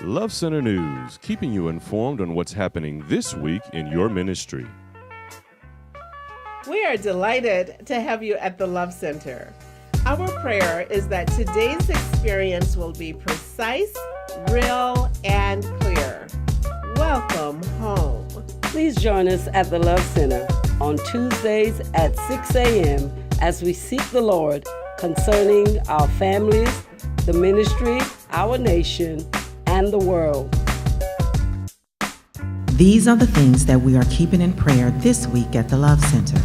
Love Center News, keeping you informed on what's happening this week in your ministry. We are delighted to have you at the Love Center. Our prayer is that today's experience will be precise, real, and clear. Welcome home. Please join us at the Love Center on Tuesdays at 6 a.m. as we seek the Lord concerning our families, the ministry, our nation, and the world. These are the things that we are keeping in prayer this week at the Love Center.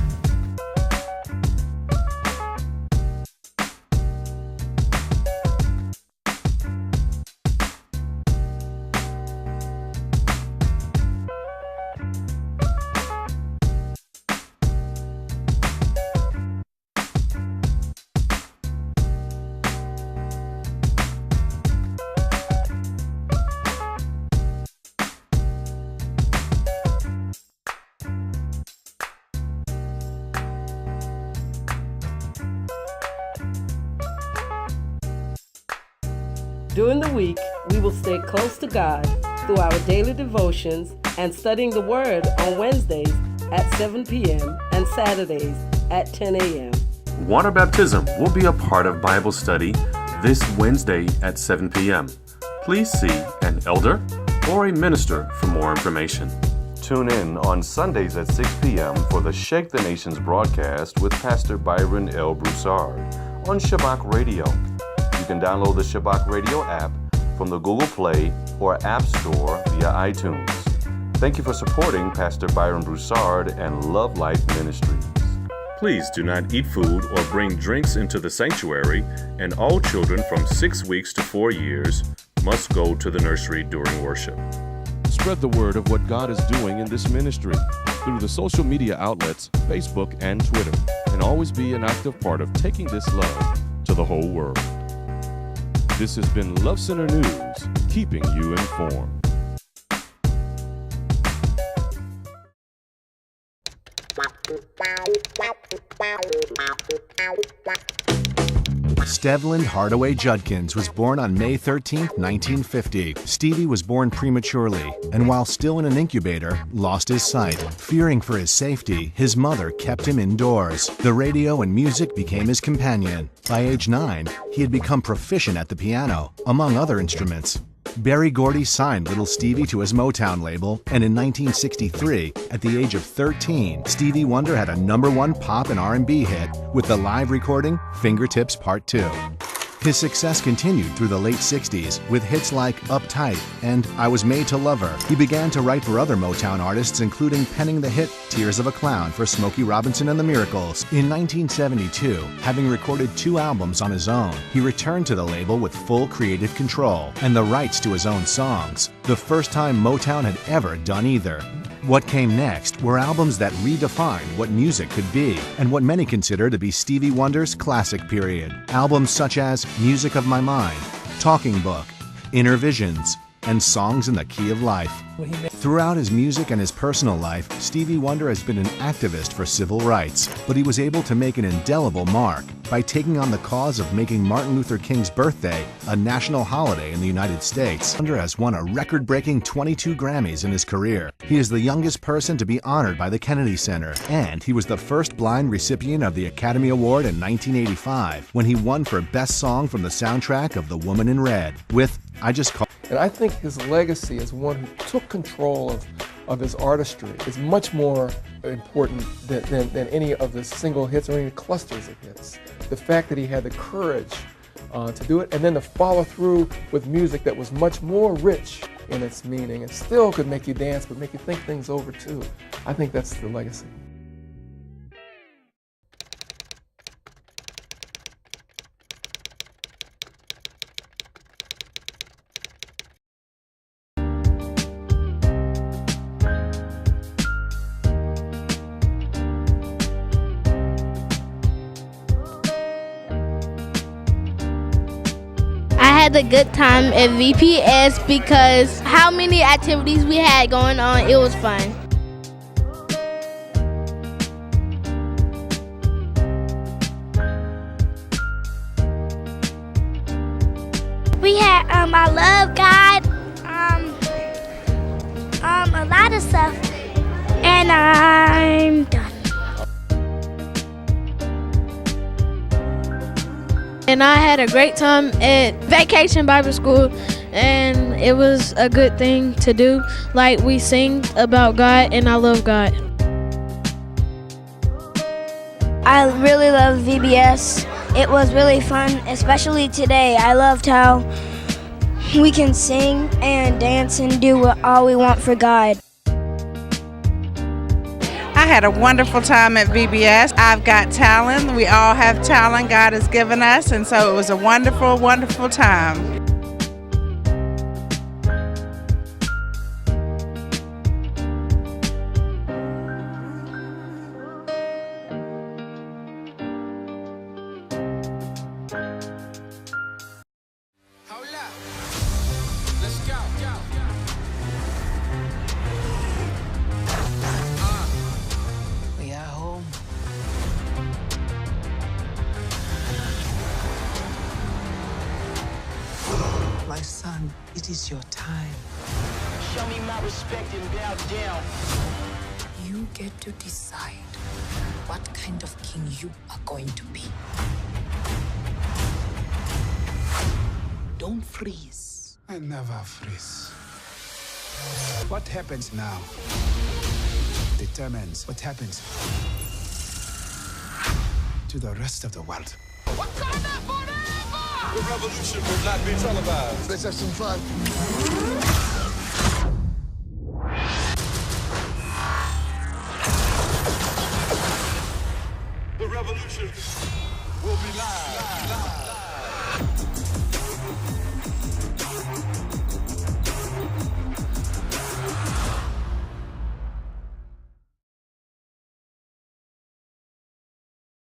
During the week, we will stay close to God through our daily devotions and studying the Word on Wednesdays at 7 p.m. and Saturdays at 10 a.m. Water baptism will be a part of Bible study this Wednesday at 7 p.m. Please see an elder or a minister for more information. Tune in on Sundays at 6 p.m. for the Shake the Nations broadcast with Pastor Byron L. Broussard on Shabbat Radio. You can download the Shabbat Radio app from the Google Play or App Store via iTunes. Thank you for supporting Pastor Byron Broussard and Love Life Ministries. Please do not eat food or bring drinks into the sanctuary, and all children from 6 weeks to 4 years must go to the nursery during worship. Spread the word of what God is doing in this ministry through the social media outlets, Facebook and Twitter, and always be an active part of taking this love to the whole world. This has been Love Center News, keeping you informed. Stevland Hardaway Judkins was born on May 13, 1950. Stevie was born prematurely, and while still in an incubator, lost his sight. Fearing for his safety, his mother kept him indoors. The radio and music became his companion. By age 9, he had become proficient at the piano, among other instruments. Berry Gordy signed Little Stevie to his Motown label, and in 1963, at the age of 13, Stevie Wonder had a #1 pop and R&B hit with the live recording Fingertips Part 2. His success continued through the late 60s with hits like Uptight and I Was Made to Love Her. He began to write for other Motown artists, including penning the hit Tears of a Clown for Smokey Robinson and the Miracles. In 1972, having recorded 2 albums on his own, he returned to the label with full creative control and the rights to his own songs, the first time Motown had ever done either. What came next were albums that redefined what music could be and what many consider to be Stevie Wonder's classic period. Albums such as Music of My Mind, Talking Book, Inner Visions, and Songs in the Key of Life. Throughout his music and his personal life, Stevie Wonder has been an activist for civil rights, but he was able to make an indelible mark by taking on the cause of making Martin Luther King's birthday a national holiday in the United States. Wonder has won a record-breaking 22 Grammys in his career. He is the youngest person to be honored by the Kennedy Center, and he was the first blind recipient of the Academy Award in 1985 when he won for Best Song from the soundtrack of The Woman in Red with I Just Call. And I think his legacy as one who took control of his artistry is much more important than any of the single hits or any clusters of hits. The fact that he had the courage to do it and then to follow through with music that was much more rich in its meaning and still could make you dance but make you think things over too. I think that's the legacy. I had a good time at VPS because how many activities we had going on, it was fun. We had I Love God, stuff. And I'm done. And I had a great time at Vacation Bible School, and it was a good thing to do. Like, we sing about God, and I love God. I really love VBS. It was really fun, especially today. I loved how we can sing and dance and do all we want for God. I had a wonderful time at VBS. I've got talent. We all have talent God has given us, and so it was a wonderful, wonderful time. My son, it is your time. Show me my respect and bow down. You get to decide what kind of king you are going to be. Don't freeze. I never freeze. What happens now determines what happens to the rest of the world. The revolution will not be televised. Let's have some fun.